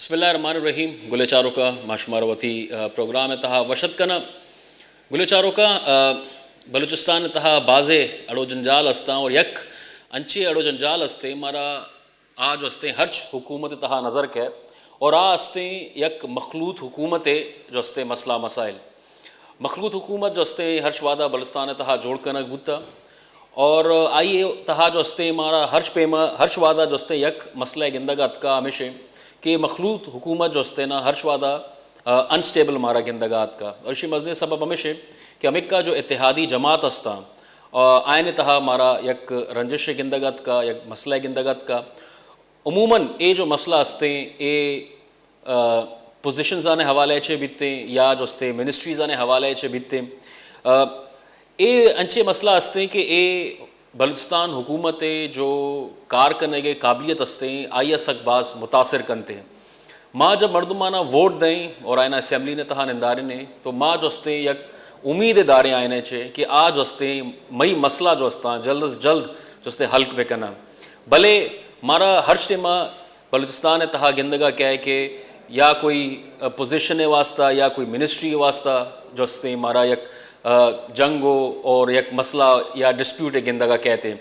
बिस्मिल्लाहिर्रहमानिर्रहीम गुलेचारोका माशमारवती प्रोग्राम तहा वशत कना गुलेचारोका बलूचिस्तान तहा बाज़े अड़ो जंजाल अस्ता और यक अंचे अड़ो जंजाल अस्ते मारा आज अस्ते हर्च हुकूमत तहा नज़र के और आ अस्ते यक मखलूत हुकूमत जो अस्ते मसला मसाइल मखलूत हुकूमत जो अस्ते हर्च वादा बलुस्तान तहा जोड़ कनक बुता और आइए तहा जो अस्ते मारा हर्च वादा जो अस्ते यक मसला गिंदगत का हमेशा कि मखलूत हुकूमत जो अस्ते ना हर्च वादा अनस्टेबल मारा गिंदगात का और इसी मजदे सबब हमेशा कि अमेरिका जो इत्तेहादी जमात अस्ता आयन तहा मारा यक रंजिश गिंदगत का यक मसला गिंदगत का उमूमन ये जो मसला अस्ते ये पोजिशंस आने हवाले चे बीतते या जो अस्ते मिनिस्ट्रीज आने हवाले चे बीतते ये अंचे मसला अस्ते कि ये बलूचिस्तान हुकूमत जो कार करने के काबिलियत अस्ते आइया सकबाज मुतासर करते हैं माँ जब मर्दमाना वोट दें और आयना असम्बली ने तहा निंदारे ने तो माँ जो अस्ते यक उम्मीद दारे आयने चे कि आज अस्ते मई मसला जो अस्ता जल्द से जल्द जो अस्ते हल्क बेकना भले मारा हर टेमा बलूचिस्तान तहा गिंदगा क्या है कि या कोई पोजीशन वास्ता या कोई मिनिस्ट्री वास्ता जो अस्ते मारा यक जंगो और एक मसला या डिस्प्यूट गिंदगा कहते हैं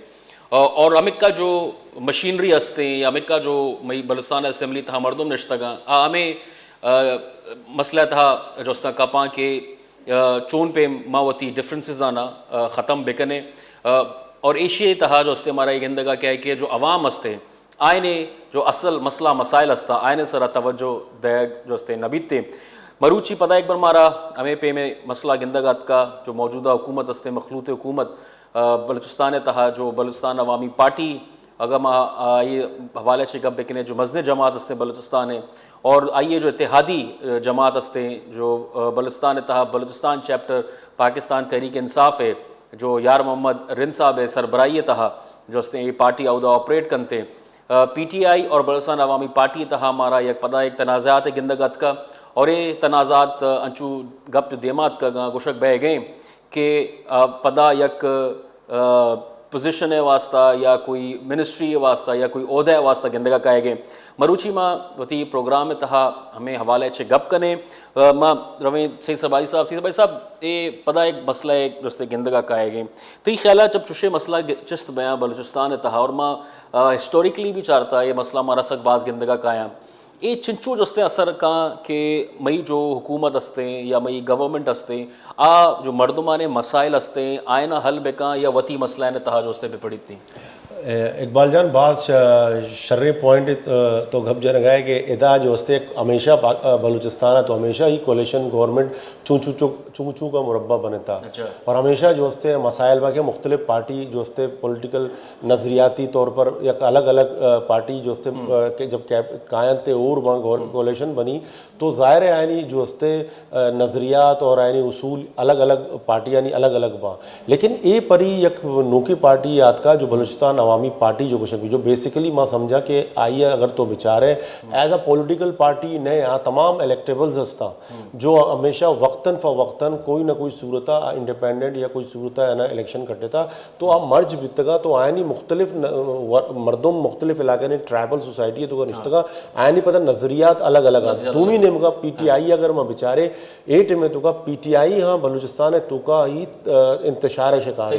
और अमेरिका जो मशीनरी अस्ते या अमेरिका जो मई बलुस्तान असम्बली तहा मर्दम नश्तगा हमें मसला था जो अस्ता कपा के चोन पे मावती डिफरेंसेस आना ख़त्म बेकने और एशिया तहा जो अस्ते हमारा गिंदगा क्या है कि जो अवाम अस्ते आयने जो असल मसला मसाइल अस्ता आयने सरा तवज्जो दयग जो अस्ते नबीते मरूची पता एक बार मारा हमें पे में मसला गिंदगात का जो मौजूदा हुकूमत अस्ते मखलूत हुकूमत बलूचिस्तान तहा जो बलूचिस्तान अवामी पार्टी अगर ये हवाले से गप बेकने जो मजने जमात अस्ते बलूचिस्तान है और आइए जो इत्तेहादी जमात अस्ते जो बलूचिस्तान तहा बलूचिस्तान चैप्टर पाकिस्तान तहरीक इंसाफ है जो यार मोहम्मद रिन साहब है सरबराही तहा जो अस्ते ये पार्टी अहदा ऑपरेट करते PTI और बलूचिस्तान अवामी पार्टी तहा हमारा एक पदा एक तनाज़ात है गिंदगत का और ये तनाज़ात अंचू गप देमात का गुशक बह गए कि पदा यक पोजिशन वास्ता या कोई मिनिस्ट्री वास्ता या कोई ओहदा वास्ता गिंदगा कहे गए मरूची माँ वती प्रोग्राम में तहा हमें हवाले अच्छे गप कने माँ रवे सही भाई साहब ये पदा एक मसला एक जस्ते गिंदगा कहे गए तो ये ख्याल जब चुशे मसला चिस्त बयां बलूचिस्तान तहा और माँ हिस्टोरिकली भी चाहता ये मसला हमारा सकबाज गिंदगा काया ये चिंचू जस्ते असर का कि मई जो हुकूमत अस्ते या मई गवर्नमेंट अस्ते जो मर्दमाने मसाइल अस्ते आयना हल बेका या वती मसला ने तहा जो अस्ते पे पड़ी थी इकबाल जान बात शर्रे पॉइंट तो घब जन गए कि इदा जो हस्ते हमेशा बलूचिस्तान तो हमेशा ही कोलेशन गवर्नमेंट चूँ चूँ का मुरब्बा बने था और हमेशा जो हस्ते मसाइल में के मुख्तलिफ पार्टी जो हस्ते पॉलिटिकल नज़रियाती तौर पर एक अलग अलग पार्टी जो हस्ते के जब कायन थे और वहाँ कोलेशन बनी तो ज़ाहिर है यानी जो हस्ते नज़रियात और यानी उसूल अलग अलग पार्टी यानी अलग अलग बा लेकिन ये परी एक नूकी पार्टी याद का जो बलूचिस्तान अवामी पार्टी जो कुछ जो बेसिकली माँ समझा कि आइए अगर तो बेचारे एज अ पॉलिटिकल पार्टी ने यहाँ तमाम इलेक्टेबल्स हस्ता जो हमेशा वक्तन फ़वक्तन कोई ना कोई सूरत इंडिपेंडेंट या कोई सूरत है ना इलेक्शन करते था तो आप मर्ज बितगा तो आयनी मुख्तलिफ मर्दम मुख्तलिफ इलाके ने ट्राइबल सोसाइटी है तो रिश्तगा आयनी पता नज़रियात अलग अलग दूमी ने मगा PTI अगर मैं बेचारे एट में तो का PTI हाँ बलूचिस्तान है तो का ही इंतशार शिकार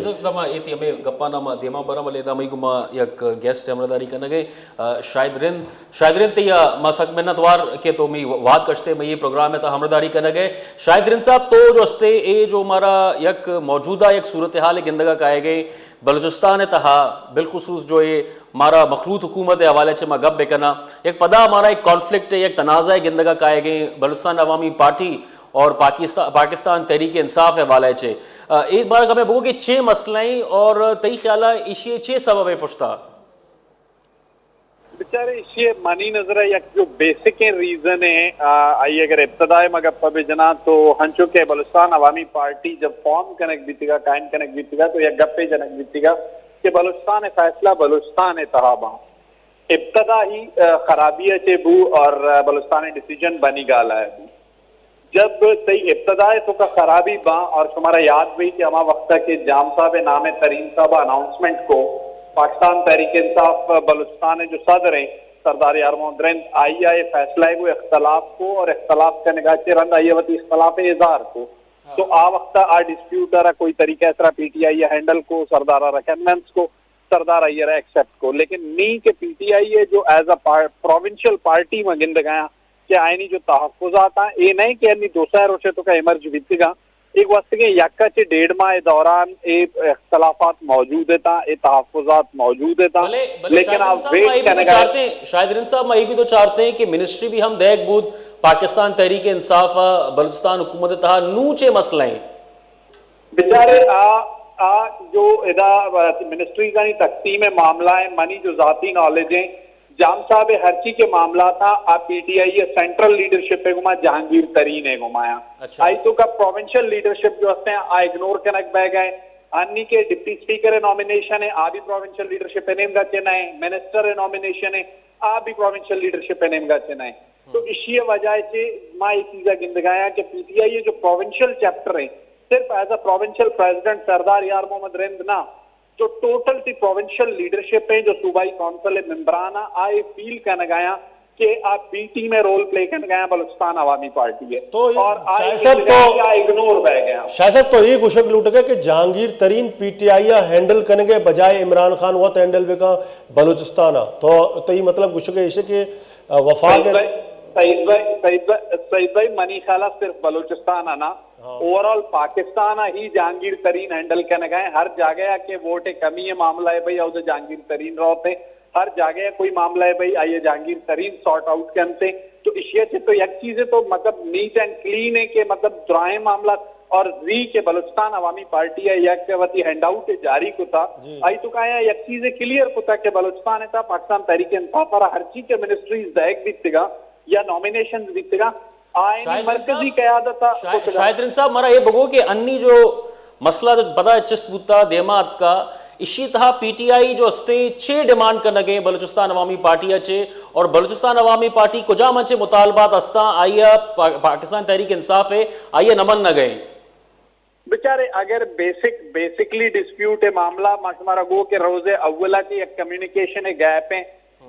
मा यक गेस्ट अमरदारी करने गए शायद रिन ते या मसक मेहनतवार के तो मी वाद कशते मैं ये प्रोग्राम में था हमरदारी करने गए शायद रिन साहब तो जो अस्ते ये जो हमारा यक मौजूदा एक सूरत हाल गिंदगा कहे गए बलूचिस्तान तहा बिलखसूस जो ये हमारा मखलूत हुकूमत हवाले से मैं गप बेकना एक पदा हमारा एक कॉन्फ्लिक्ट है एक तनाज़ा गिंदगा कहे गए बलूचिस्तान अवामी पार्टी और पाकिस्तान तहरीक इंसाफ हवाले से एक बार हमें बोलो कि छः मसलें और तई ख्याल इशिए छः सबब पुछता बेचारे इशिए मानी नजर है जो बेसिक रीजन है आइए अगर इब्तदाई मगब पे जना तो हंचो के बलूचिस्तान अवामी पार्टी जब फॉर्म कनेक्ट बीतीगा कायम कनेक्ट बीतीगा तो यह गप्पे जनक बीतीगा कि बलूचिस्तान फैसला बलूचिस्तान तहाबा इब्तदा ही खराबी चेबू और बलूचिस्तान डिसीजन बनी गाला है जब तई इब्तदाए तो का खराबी बा और तुम्हारा याद भी कि हमा वक्त के जाम साहब नाम तरीन साहब अनाउंसमेंट को पाकिस्तान तहरीक इंसाफ बलूचिस्तान जो सदर हैं सरदार यार मोहम्मद आई आए फैसला है वो इख्तलाफ को और इख्तलाफ का निगाह से रंद आई वती इख्तलाफ इजार को तो आ वक्त आ डिस्प्यूट आ कोई तरीका ऐसा पीटीआई हैंडल को सरदार कन्वेंस को सरदार अय्यर एक्सेप्ट को लेकिन नी के पीटीआई है जो एज अ प्रोविंशियल पार्टी में गिंद गया कि आईनी जो तहफुजात हैं ये नहीं कि अन्नी दोसा रोचे तो का इमर्ज वित्तिगा एक वक्त के यक्का के 1.5 माह दौरान ये इख्तलाफात मौजूद है ये तहफुजात मौजूद है लेकिन आप वेट करने चाहते हैं शायद रिन साहब ये भी तो चाहते हैं कि मिनिस्ट्री भी हम देख बूद पाकिस्तान तहरीक इंसाफ बलूचिस्तान हुकूमत तहा नूचे मसले बेचारे जो इदा मिनिस्ट्री का तकसीम मामला है मनी जो जाती नॉलेज है जाम साहब हरची के मामला था आप पीटीआई सेंट्रल लीडरशिप पे घुमा जहांगीर तरीन है घुमाया अच्छा। आई तो का प्रोविंशियल लीडरशिप जो हस्ते आ इग्नोर कनक बह गए अन्नी के डिप्टी स्पीकर नॉमिनेशन है आ भी प्रोविंशियल लीडरशिप नेम का चेना है मिनिस्टर नॉमिनेशन है आ भी प्रोविंशियल लीडरशिप नेम का चेना है तो इसी वजह से मां एक चीज गिंद गया कि पीटीआई जो प्रोविंशियल चैप्टर है सिर्फ एज अ प्रोविंशियल प्रेसिडेंट सरदार यार मोहम्मद रिंद ना जो टोटल दी प्रोविंशियल लीडरशिप है जो सूबाई काउंसिल मेंबराना आए फील करने गया कि आप बीटी में रोल प्ले करने गया बलूचिस्तान अवामी पार्टी है तो और शायद तो इग्नोर बह गया शायद तो ये कुशक लूट गया कि जहांगीर तरीन पीटीआई हैंडल करने के बजाय इमरान खान वो हैंडल बेका बलूचिस्तान तो ये मतलब कुशक ऐसे कि वफाक सईद भाई मनी ख्याला सिर्फ बलूचिस्तान आना ओवरऑल पाकिस्तान ही जहांगीर तरीन हैंडल करने गए हर जगह के वोट कमी है मामला है भाई उसे जहांगीर तरीन रहते हर जगह कोई मामला है भाई आइए जहांगीर तरीन सॉर्ट आउट करते तो इशिया से तो एक चीज है तो मतलब नीट एंड क्लीन है कि मतलब दुराए मामला और री के बलूचिस्तान अवामी पार्टी है एक वती हैंड आउट जारी को था आई तो कहा एक चीज क्लियर को था कि बलूचिस्तान है था पाकिस्तान तहरीक इंसाफ और हर चीज के मिनिस्ट्रीज दायक बीतेगा या नॉमिनेशन बीतेगा शायद रिन साहब हमारा ये बगो कि अन्नी जो मसला जो बता चिस्तबूता देमात का इसी तरह पीटीआई जो हस्ते 6 डिमांड करने गए बलूचिस्तान अवामी पार्टी अच्छे और बलूचिस्तान अवामी पार्टी कुजा मंचे मुतालबात हस्ता आइया पाकिस्तान तहरीक इंसाफ है आइया नमन न गए बेचारे अगर बेसिकली डिस्प्यूट है मामला हमारा गो के रोजे अव्वला की एक कम्युनिकेशन है गैप है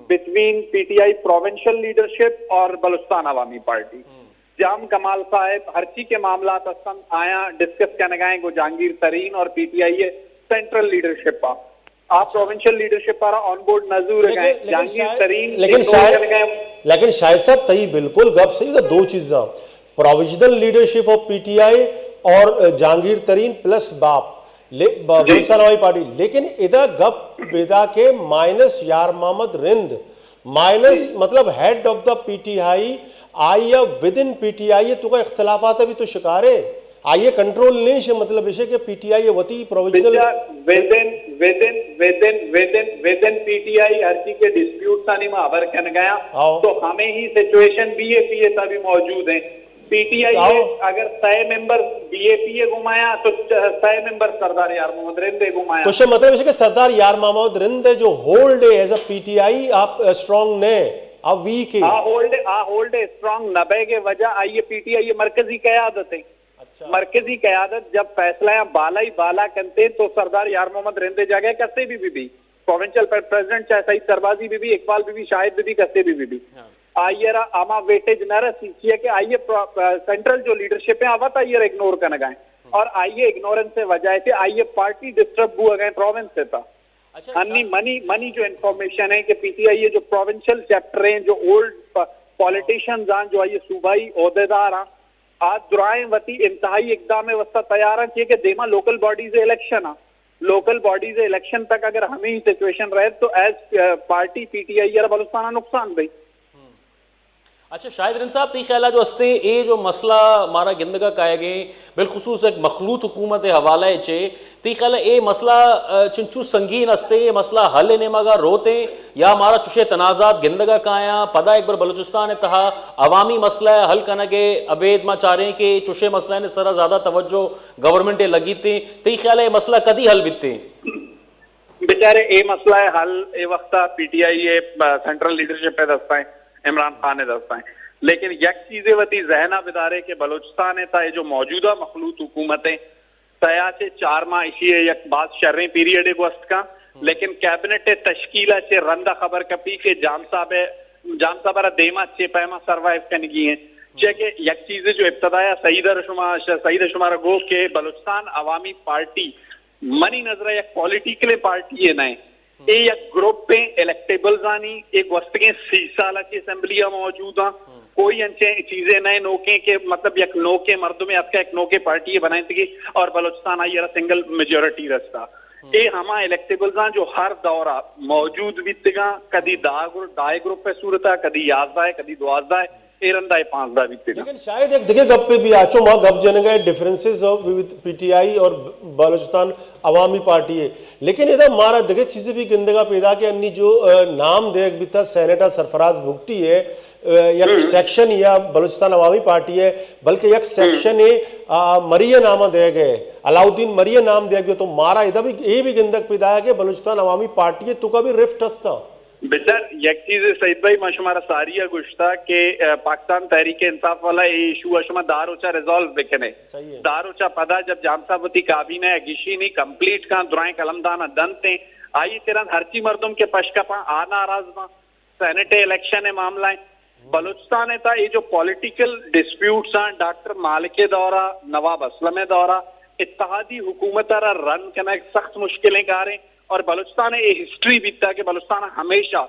बिटवीन पीटीआई प्रोविंशियल लीडरशिप और बलूचिस्तान अवामी पार्टी जाम कमाल साहब हरची के मामला आया डिस्कस करने गए को जहांगीर तरीन और पीटीआई सेंट्रल लीडरशिप आप प्रोविंशियल लीडरशिप पर ऑन बोर्ड नजूर गए जहांगीर तरीन लेकिन शायद साहब तई बिल्कुल गप सही था दो चीज़ा प्रोविजनल लीडरशिप ऑफ पीटीआई और जहांगीर तरीन प्लस बाप बलूचिस्तान अवामी पार्टी लेकिन इधर गप बेदा के माइनस यार मोहम्मद रिंद माइनस मतलब हेड ऑफ द पीटीआई आइए विद इन पीटीआई तो का इख्तलाफात भी तो शिकार है आइए कंट्रोल नहीं है मतलब इसे कि पीटीआई वती प्रोविजनल विद इन पीटीआई हर चीज के डिस्प्यूट सानी में अबर कन गया तो हमें ही सिचुएशन बीएपीए तभी मौजूद है पीटीआई अगर 100 मेंबर बीएपीए घुमाया तो 100 मेंबर सरदार यार मोहम्मद रिंद घुमाया तो मतलब इसे कि सरदार यार मोहम्मद रिंद जो होल्ड है एज अ पीटीआई आप स्ट्रांग ने अब वीक है होल्ड स्ट्रांग नबे के वजह आइए पीटीआई मरकजी क़यादत है अच्छा। मरकजी क़यादत जब फैसला बाला ही बाला करते तो सरदार यार मोहम्मद रिंद जगह कस्ते भी प्रोविंशियल प्रेसिडेंट चाहे सईद सरबाजी भी इकबाल भी शाहिद भी कस्ते भी आइए आमा वेटेज न रही कि आइए सेंट्रल जो लिडरशिप है आवत आइए इग्नोर करने गए और आइए इग्नोरेंस से वजह से आइए पार्टी डिस्टर्ब हुआ गए प्रोविंस से था अन्नी मनी जो इंफॉर्मेशन है कि पीटीआई जो प्रोविंशियल चैप्टर हैं जो ओल्ड पॉलिटिशियंस हैं जो आइए सूबाई ओहदेदार हैं आज दुराए वती इंतहाई इकदाम वस्ता तैयार है कि देमा लोकल बॉडीज इलेक्शन है लोकल बॉडीज इलेक्शन तक अगर हमें ही सिचुएशन रहे तो एज पार्टी पीटीआई या बलूचिस्तान नुकसान भाई अच्छा शायद रिन साहब ती ख्याल जो हस्ते ये जो मसला हमारा गिंदगा काए गए बिलखसूस एक मखलूत हुकूमत हवाला चे ती ख्याल ये मसला चिंचू संगीन हस्ते ये मसला हल ने मगा रोते या हमारा चुशे तनाज़ात गिंदगा काया पदा एक बार बलूचिस्तान तहा अवामी मसला हल करने के अबेद मा चाह रहे कि चुशे मसला ने सरा ज़्यादा तवज्जो गवर्नमेंट लगी ती ख्याल ये मसला कदी हल बीते बेचारे ये मसला है हल ये वक्त पीटीआई सेंट्रल लीडरशिप पे दस्ता है इमरान खान ने दस्ता है लेकिन यक चीजें वती जहना बिदारे के बलूचिस्तान है जो मौजूदा मखलूत हुकूमतें तया से 4 माह इसी एक बात शर्री पीरियड है वस्त का लेकिन कैबिनेट तश्कीला से रंदा खबर कपी के जाम साहब जाम साबारा देमा चेपैमा सर्वाइव करने की है चेक यक चीजें जो इब्तदाया सईद शुमारा गो के बलूचिस्तान अवामी पार्टी मनी नजर एक पॉलिटिकल पार्टी है नए ये एक ग्रुप पे इलेक्टेबल जानी एक वस्त के 30 साल की असेंबली मौजूद है कोई अंचे चीजें नए नोके के मतलब एक नोके मर्दों में आपका एक नोके पार्टी बनाई थी और बलूचिस्तान आई सिंगल मेजोरिटी रस्ता ये हमा इलेक्टेबल जो हर दौरा मौजूद भी तिगा कदी दाए ग्रुप पे सूरत है कदी याजदा कदी दुआजदा एरंदा 5 भी तिगा लेकिन शायद एक दिखे गप पे भी आचो मां गप जन गए डिफरेंसेस ऑफ विद पीटीआई और बलूचिस्तान अवामी पार्टी है लेकिन इधर मारा दिखे चीजें भी गंदगा पैदा के अन्नी जो नाम देख भी था सेनेटर सरफराज भुगटी है एक सेक्शन या बलूचिस्तान अवामी पार्टी है बल्कि एक सेक्शन है मरिया नाम दे गए अलाउद्दीन मरिया नाम दे गए तो मारा इधर भी ये भी गंदक पैदा है कि बलूचिस्तान अवामी पार्टी है तो का भी रिफ्ट था बेचार एक चीज सईद भाई माशुमारा सारिया गुश्ता के पाकिस्तान तहरीक इंसाफ वाला ये इशू अशुमा दारोचा रिजॉल्व बिकने दारोचा पदा जब जामसाबती काबीना गिशी नहीं कंप्लीट का दुराए कलमदाना दंते आई तेरह हरची मर्दुम के पशका आ नाराज सेनेट इलेक्शन है मामला बलूचिस्तान था ये जो पॉलिटिकल डिस्प्यूट्स हैं डॉक्टर मालिक दौरा नवाब असलम दौरा इत्तेहादी हुकूमत रन करना सख्त मुश्किलें आ रहे और बलूचिस्तान ये हिस्ट्री भी था कि बलूचिस्तान हमेशा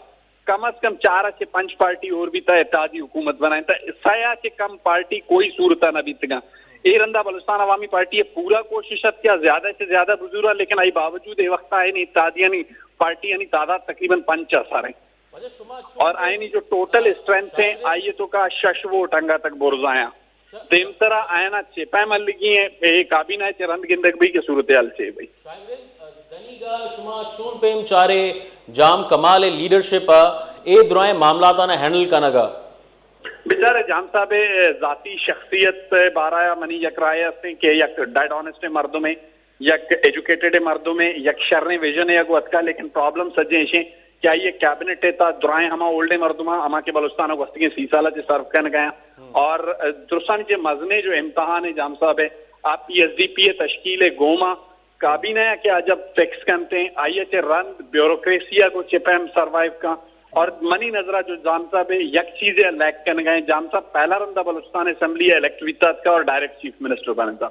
कम से कम 4 से 5 पार्टी और भी था इत्तेहादी हुकूमत बनाए था 6 से कम पार्टी कोई सूरत न बीतगा ये रंदा बलूचिस्तान अवामी पार्टी है पूरा कोशिश किया ज्यादा से ज्यादा बुजुर्ग लेकिन आई बावजूद ये वक्त आए नहीं इत्तेहादी यानी पार्टी यानी तादाद तकरीबन 50 है और आयनी जो टोटल स्ट्रेंथ है आइए तो का 6 वोट अंगा तक बोरजाया देमतरा आयना चेपा मल लगी है काबीना रंद गिंदक भी के सूरत हाल से भाई दनीगा शुमा चून पेम चारे जाम कमाल लीडरशिप ए दुराए मामलाता ने हैंडल कनगा बेचारे जाम साहब जाती शख्सियत बारह मनी यक राय के यक डाइड ऑनेस्ट मर्दों में यक एजुकेटेड मर्दों में यक शर्ने विजन है अतका लेकिन प्रॉब्लम सजे ऐसे क्या ये कैबिनेट है दुराए हमा ओल्डे मर्दुमा हमा के बलूचिस्तान वस्ती 30 साल से सर्व कर गया और दुरुस्तान के मजने जो इम्तहान है जाम साहब है आप PSDP तश्कील गोमा काबीना क्या जब फिक्स करते हैं आईएच रन ब्यूरोक्रेसिया को चिपैम सर्वाइव का और मनी नजरा जो जाम साहब है यक चीजें लैक कर गए जाम साहब पहला रंदा बलूचिस्तान असेंबली इलेक्ट्रिता का और डायरेक्ट चीफ मिनिस्टर बने था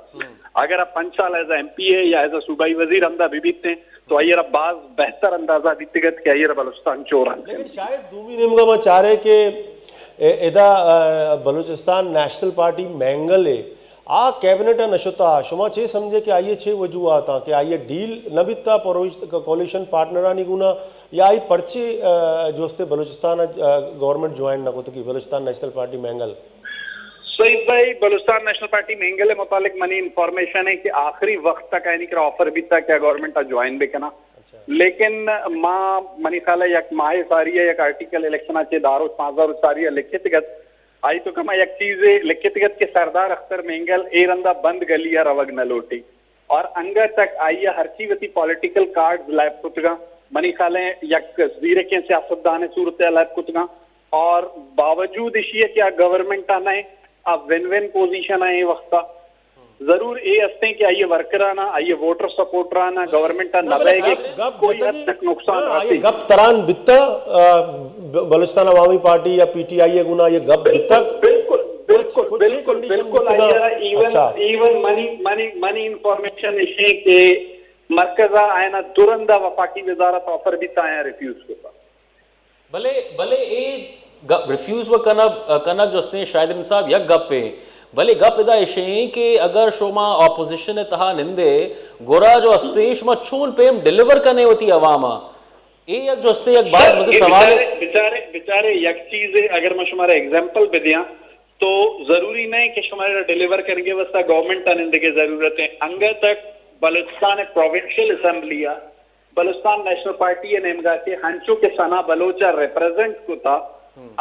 अगर आप 5 साल एज MP है या एज अ सूबाई वजीर हमदा बीबीते तो आइए बाज बेहतर अंदाजा व्यक्तिगत के आइए बलूचिस्तान चोर लेकिन शायद दूमी निमगा में चाह रहे कि इदा बलूचिस्तान नेशनल पार्टी मैंगल है आ कैबिनेट नशुता शुमा छे समझे कि आइए 6 वजूहत कि आइए डील नबिता कोलिशन पार्टनरानी गुना या आई पर्चे जोस्ते बलूचिस्तान गवर्नमेंट ज्वाइन न को तो कि बलूचिस्तान नेशनल पार्टी मैंगल सईद भाई बलूचिस्तान नेशनल पार्टी मैंगल मुतालिक मनी इंफॉर्मेशन है कि आखिरी वक्त तक यानी का ऑफर भी था क्या गवर्नमेंट का ज्वाइन भी करना लेकिन माँ मनी ख्याल है यक माहे सारी है यक आर्टिकल इलेक्शन अच्छे दारो 5000 सारी है लिखितगत आई तो कमा एक चीज लिखितगत के सरदार अख्तर मेंगल ए रंदा बंद गलिया रवग न लोटी और अंगा तक आइया हरचीवती पॉलिटिकल कार्ड लैब कुतगा मनी ख्याल है यक तस्वीर के सियासतदान सूरत लैब कुतगा और बावजूद इसी क्या गवर्नमेंट आना है अब विन विन पोजीशन है वक्ता जरूर ये हस्ते कि आइए वर्कर आना आइए वोटर सपोर्टर आना गवर्नमेंट नबेगे कोई हद तक नुकसान आती गप तरान बित्ता बलूचिस्तान अवामी पार्टी या PTI गुना ये गप बित्ता बिल्कुल बिल्कुल बिल्कुल बिल्कुल इवन मनी इंफॉर्मेशन इशे के मरकजा आयना दुरंदा वफाकी वजारत ऑफर भी ताया रिफ्यूज को भले ए रिफ्यूज व कनक जो हस्ते शायद इंसाफ यक गप पे भले गप इदा इशे कि अगर शोमा ऑपोजिशन तहा निंदे गोरा जो हस्ते शुमा चून पेम डिलीवर करने होती अवामा ए यक जो हस्ते यक बात मुझे सवाल बेचारे यक चीज अगर मैं शुमारा एग्जांपल पे दिया तो जरूरी नहीं कि शुमारा डिलीवर करेंगे वस्ता गवर्नमेंट निंदे की जरूरत है अंगे तक Balochistan provincial assembly Balochistan national party नेमगा के हंचो के सना बलोचा रिप्रेजेंट को था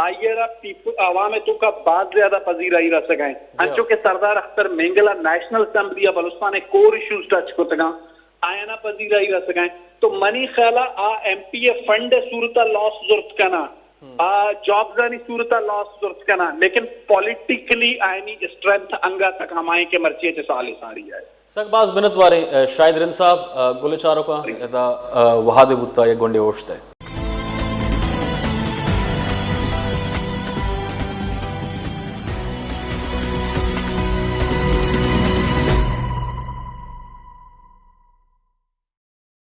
आइएरा पीपल आवाम तो का बात ज्यादा पजीर आई रह सकें हंचो के सरदार अख्तर मेंगला नेशनल असेंबली या बलूचिस्तान कोर इश्यूज टच को तगा आयना पजीर आई रह सकें तो मनी ख्याला आ MPA फंड सूरता लॉस जरूरत करना जॉब्स आनी सूरता लॉस जरूरत करना लेकिन पॉलिटिकली आयनी स्ट्रेंथ अंगा तक हमारे के मर्ची से साल सारी है सकबाज बिनत वारे शायद रिन साहब गुलचारो का वहादे बुत्ता ये गोंडे ओश्ते